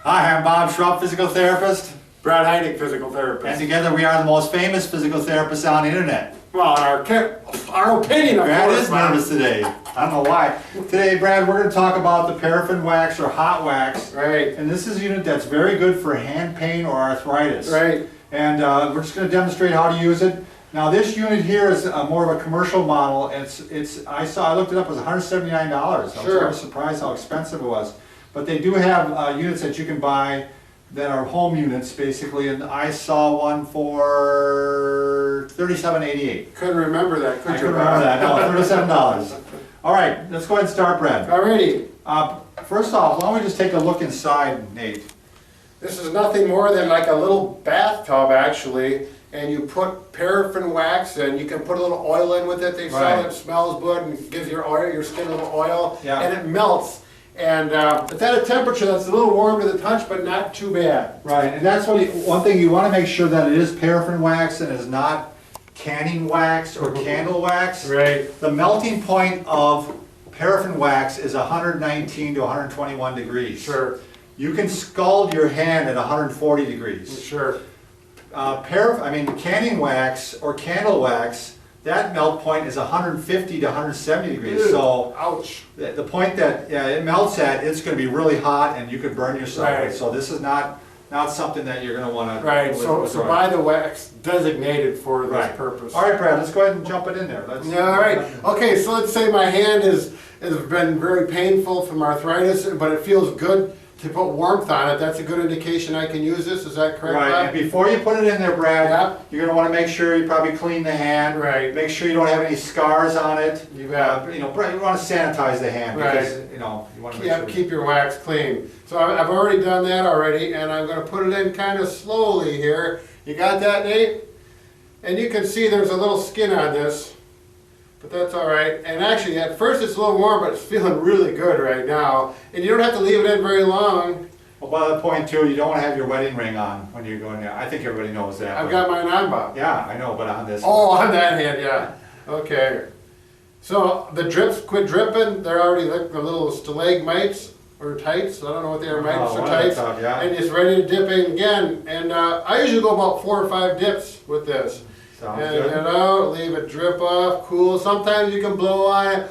Hi, I'm Bob Schrupp, physical therapist. Brad Heineck, physical therapist. And together we are the most famous physical therapists on the internet. Well, our opinion, of Brad course, is nervous today. I don't know why. Today, Brad, we're going to talk about the paraffin wax or hot wax. Right. And this is a unit that's very good for hand pain or arthritis. Right. And we're just going to demonstrate how to use it. Now, this unit here is more of a commercial model. I looked it up, it was $179. I was very surprised how expensive it was. But they do have units that you can buy that are home units, basically, and I saw one for $37.88. Couldn't remember that, could you? I couldn't remember that, no, $37. All right, let's go ahead and start, Brad. Alrighty. First off, why don't we just take a look inside, Nate? This is nothing more than like a little bathtub, actually, and you put paraffin wax and you can put a little oil in with it. They sell it, smells good, and gives your skin a little oil, and it melts. And it's at a temperature that's a little warm to the touch, but not too bad. Right, and that's one thing you want to make sure that it is paraffin wax and is not canning wax or candle wax. Right. The melting point of paraffin wax is 119 to 121 degrees. Sure. You can scald your hand at 140 degrees. Sure. Canning wax or candle wax, that melt point is 150 to 170 degrees. Ew. So, ouch. The point that it melts at, it's going to be really hot and you could burn yourself. Right. So this is not something that you're going to want to. Right. So buy the wax designated for this purpose. All right, Brad. Let's go ahead and jump it in there. All right. Okay. So let's say my hand has been very painful from arthritis, but it feels good to put warmth on it. That's a good indication I can use this. Is that correct, Right, Bob? and before you put it in there, Brad, you're going to want to make sure you probably clean the hand. Right. Make sure you don't have any scars on it. You want to sanitize the hand because you want to make sure. Keep your wax clean. So I've already done that already, and I'm going to put it in kind of slowly here. You got that, Nate? And you can see there's a little skin on this. But that's all right. And actually, at first it's a little warm, but it's feeling really good right now. And you don't have to leave it in very long. Well, by that point, too, you don't want to have your wedding ring on when you're going there. I think everybody knows that. I've got mine on, Bob. Yeah, I know, but on this. Oh, on that hand, yeah. Okay. So the drips quit dripping. They're already like the little stalagmites or tights. I don't know what they are, mites or tights. And it's ready to dip in again. And I usually go about 4 or 5 dips with this. Sounds and good. it out, leave it drip off, cool. Sometimes you can blow on it.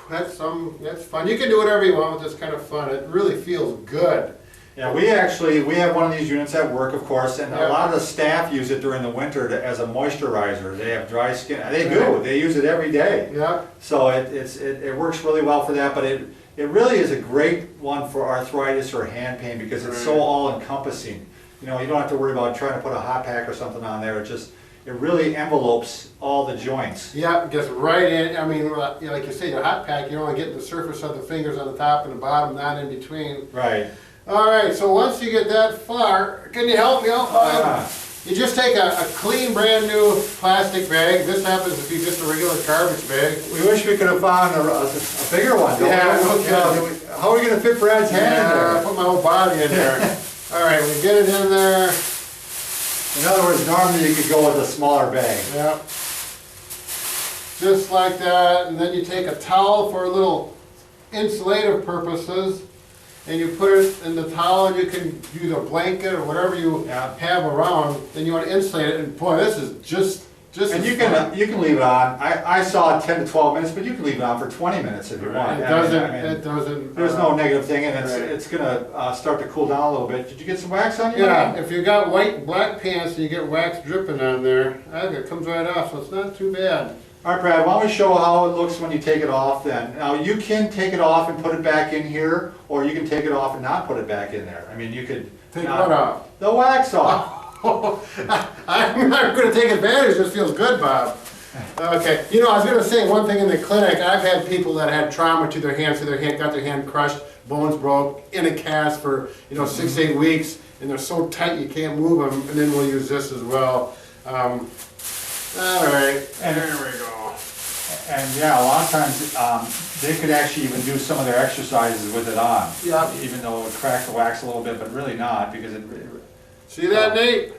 That's fun. You can do whatever you want with this, kind of fun. It really feels good. Yeah, we have one of these units at work, of course, and a lot of the staff use it during the winter as a moisturizer. They have dry skin. They do. They use it every day. Yeah. So it works really well for that, but it really is a great one for arthritis or hand pain because it's so all-encompassing. You don't have to worry about trying to put a hot pack or something on there. It really envelopes all the joints. Yeah, it gets right in. I mean, like you say, the hot pack, you don't want to get the surface of the fingers on the top and the bottom, not in between. Right. All right, so once you get that far, can you help me out, Bob? You just take a clean, brand new plastic bag. This happens to be just a regular garbage bag. We wish we could have found a bigger one. How are we going to fit Brad's hand in there? I put my whole body in there. All right, we get it in there. In other words, normally you could go with a smaller bag. Yeah. Just like that, and then you take a towel for a little insulative purposes, and you put it in the towel, and you can use a blanket or whatever you have around. Then you want to insulate it, and boy, this is just and you can leave it on. I saw 10 to 12 minutes, but you can leave it on for 20 minutes if you want. It doesn't. There's no negative thing, and it's going to start to cool down a little bit. Did you get some wax on you? Yeah. If you got white and black pants and you get wax dripping on there, it comes right off, so it's not too bad. All right, Brad, why don't we show how it looks when you take it off then. Now, you can take it off and put it back in here, or you can take it off and not put it back in there. I mean, you could... Take what off? The wax off. I'm not going to take advantage. This feels good, Bob. Okay. I was going to say one thing in the clinic. I've had people that had trauma to their hands, so got their hand crushed, bones broke, in a cast for 6 to 8 weeks, and they're so tight you can't move them. And then we'll use this as well. All right. And there we go. And a lot of times they could actually even do some of their exercises with it on. Yeah. Even though it would crack the wax a little bit, but really not because it. See that, Nate?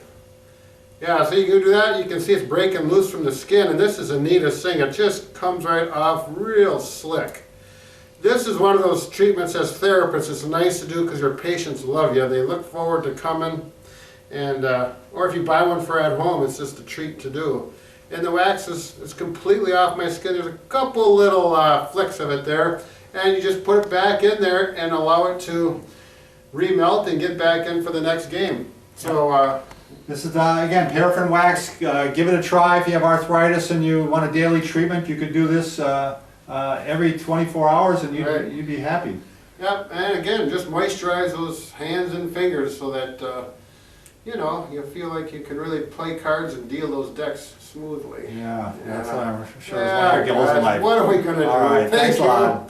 Yeah, so you can do that. You can see it's breaking loose from the skin, and this is the neatest thing. It just comes right off real slick. This is one of those treatments as therapists, it's nice to do because your patients love you. They look forward to coming, and or if you buy one for at home, it's just a treat to do. And the wax is completely off my skin. There's a couple little flicks of it there, and you just put it back in there and allow it to remelt and get back in for the next game. So this is again paraffin wax. Give it a try if you have arthritis and you want a daily treatment. You could do this every 24 hours and you'd be happy. Yep, and again, just moisturize those hands and fingers so that you know, you feel like you can really play cards and deal those decks smoothly. Yeah, that's what I'm sure is one Yeah, of your goals in guys, life. what are we gonna do? All right, thanks a lot.